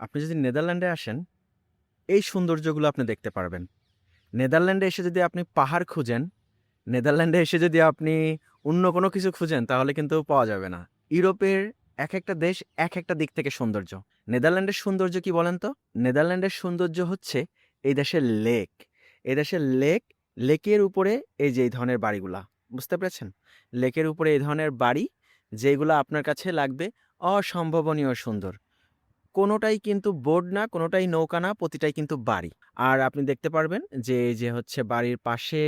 আপনি যদি নেদারল্যান্ডে আসেন, এই সৌন্দর্যগুলো আপনি দেখতে পারবেন। নেদারল্যান্ডে এসে যদি আপনি পাহাড় খুঁজেন, নেদারল্যান্ডে এসে যদি আপনি অন্য কোনো কিছু খুঁজেন তাহলে কিন্তু পাওয়া যাবে না। ইউরোপের একেকটা দেশ একেকটা দিক থেকে সৌন্দর্য। নেদারল্যান্ডের সৌন্দর্য কি বলেন তো? নেদারল্যান্ডের সৌন্দর্য হচ্ছে এই দেশের লেক। এই দেশের লেকের উপরে এই যে এই ধরনের বাড়িগুলা। বুঝতে পেরেছেন? লেকের উপরে এই ধরনের বাড়ি যেগুলা আপনার কাছে লাগবে অসম্ভবনীয় সুন্দর। কোনোটাই কিন্তু বোট না, কোনোটাই নৌকা না, প্রতিটাই কিন্তু বাড়ি। আর আপনি দেখতে পারবেন যে, এই যে হচ্ছে বাড়ির পাশে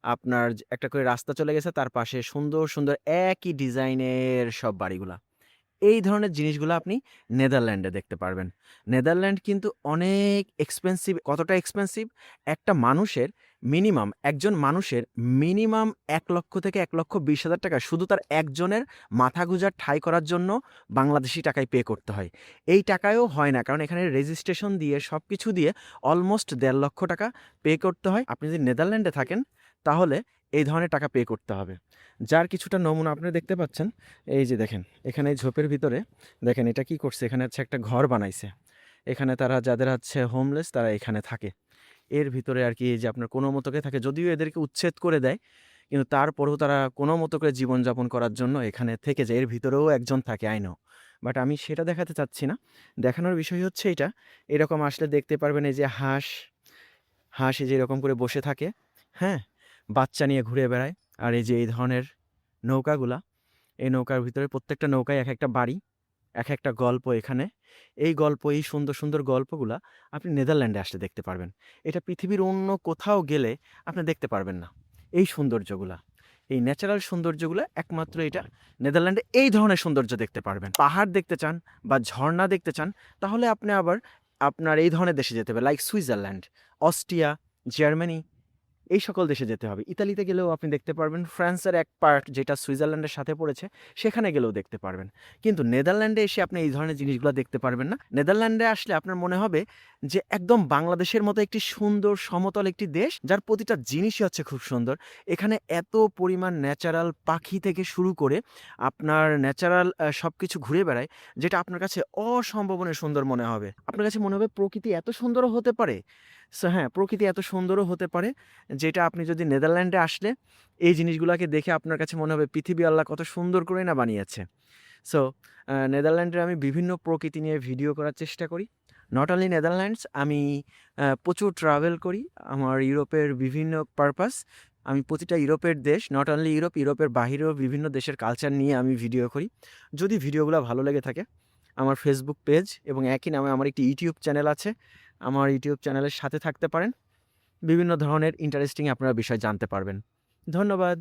আপনার একটা করে রাস্তা চলে গেছে, তার পাশে সুন্দর, সুন্দর একই ডিজাইনের সব বাড়িগুলা। এই ধরনের জিনিসগুলো আপনি নেদারল্যান্ডে দেখতে পারবেন। নেদারল্যান্ড কিন্তু অনেক এক্সপেন্সিভ। কতটা এক্সপেন্সিভ? একটা মানুষের একজন মানুষের মিনিমাম ৳১,০০,০০০ থেকে ৳১,২০,০০০ শুধু তার একজনের মাথা গোঁজার ঠাঁই করার জন্য বাংলাদেশী টাকায় পে করতে হয়। এই টাকায়ও হয় না, কারণ এখানে রেজিস্ট্রেশন দিয়ে সবকিছু দিয়ে অলমোস্ট ৳১,৫০,০০০ পে করতে হয়। আপনি যদি নেদারল্যান্ডে থাকেন তাহলে এই ধরনের টাকা পে করতে হবে। যার কিছুটা নমুনা আপনি দেখতে পাচ্ছেন। এই যে দেখেন, এখানে এই ঝোপের ভিতরে দেখেন এটা কি করছে, এখানে হচ্ছে একটা ঘর বানাইছে। এখানে তারা যাদের হচ্ছে হোমলেস তারা এখানে থাকে। এর ভিতরে আর কি এই যে আপনার কোনো মতো করে থাকে। যদিও এদেরকে উচ্ছেদ করে দেয়, কিন্তু তারপরেও তারা কোনো মতো করে জীবনযাপন করার জন্য এখানে থেকে যায়। এর ভিতরেও একজন থাকে আই নো। বাট আমি সেটা দেখাতে চাচ্ছি না। দেখানোর বিষয় হচ্ছে এইটা, এরকম আসলে দেখতে পারবেন এই যে হাঁস এই যে এরকম করে বসে থাকে, হ্যাঁ? বাচ্চা নিয়ে ঘুরে বেড়ায়। আর এই যে এই ধরনের নৌকাগুলা, এই নৌকার ভিতরে প্রত্যেকটা নৌকায় একেকটা বাড়ি, একেকটা গল্প এখানে। এই গল্প, এই সুন্দর, সুন্দর গল্পগুলা আপনি নেদারল্যান্ডে আসলে দেখতে পারবেন। এটা পৃথিবীর অন্য কোথাও গেলে আপনি দেখতে পারবেন না। এই সৌন্দর্যগুলা, এই ন্যাচারাল সৌন্দর্যগুলা একমাত্র এটা নেদারল্যান্ডে এই ধরনের সৌন্দর্য দেখতে পারবেন। পাহাড় দেখতে চান বা ঝর্ণা দেখতে চান তাহলে আপনি আবার আপনার এই ধরনের দেশে যেতে হবে, লাইক সুইজারল্যান্ড, অস্ট্রিয়া, জার্মানি, এই সকল দেশে যেতে হবে। ইতালিতে গেলেও আপনি দেখতে পারবেন। ফ্রান্সের এক পার্ট যেটা সুইজারল্যান্ডের সাথে পড়েছে, সেখানে গেলেও দেখতে পারবেন। কিন্তু নেদারল্যান্ডে এসে আপনি এই ধরনের জিনিসগুলো দেখতে পারবেন না। নেদারল্যান্ডে আসলে আপনার মনে হবে যে একদম বাংলাদেশের মতো একটি সুন্দর সমতল একটি দেশ, যার প্রতিটা জিনিসই হচ্ছে খুব সুন্দর। এখানে এত পরিমাণ ন্যাচারাল পাখি থেকে শুরু করে আপনার ন্যাচারাল সবকিছু ঘুরে বেড়ায়, যেটা আপনার কাছে অসম্ভবনীয় সুন্দর মনে হবে। আপনার কাছে মনে হবে প্রকৃতি এত সুন্দরও হতে পারে। সো হ্যাঁ, প্রকৃতি এত সুন্দরও হতে পারে, যেটা আপনি যদি নেদারল্যান্ডে আসলে এই জিনিসগুলাকে দেখে আপনার কাছে মনে হবে পৃথিবী আল্লাহ কত সুন্দর করেই না বানিয়েছে। সো নেদারল্যান্ডের আমি বিভিন্ন প্রকৃতি নিয়ে ভিডিও করার চেষ্টা করি। নট অনলি নেদারল্যান্ডস, আমি প্রচুর ট্রাভেল করি। আমার ইউরোপের বিভিন্ন পারপাস। আমি প্রতিটা ইউরোপের দেশ, নট অনলি ইউরোপ, ইউরোপের বাহিরেও বিভিন্ন দেশের কালচার নিয়ে আমি ভিডিও করি। যদি ভিডিওগুলো ভালো লেগে থাকে, আমার ফেসবুক পেজ এবং একই নামে আমার একটি ইউটিউব চ্যানেল আছে। আমার ইউটিউব চ্যানেলের সাথে থাকতে পারেন। বিভিন্ন ধরনের ইন্টারেস্টিং আপনারা বিষয় জানতে পারবেন। ধন্যবাদ।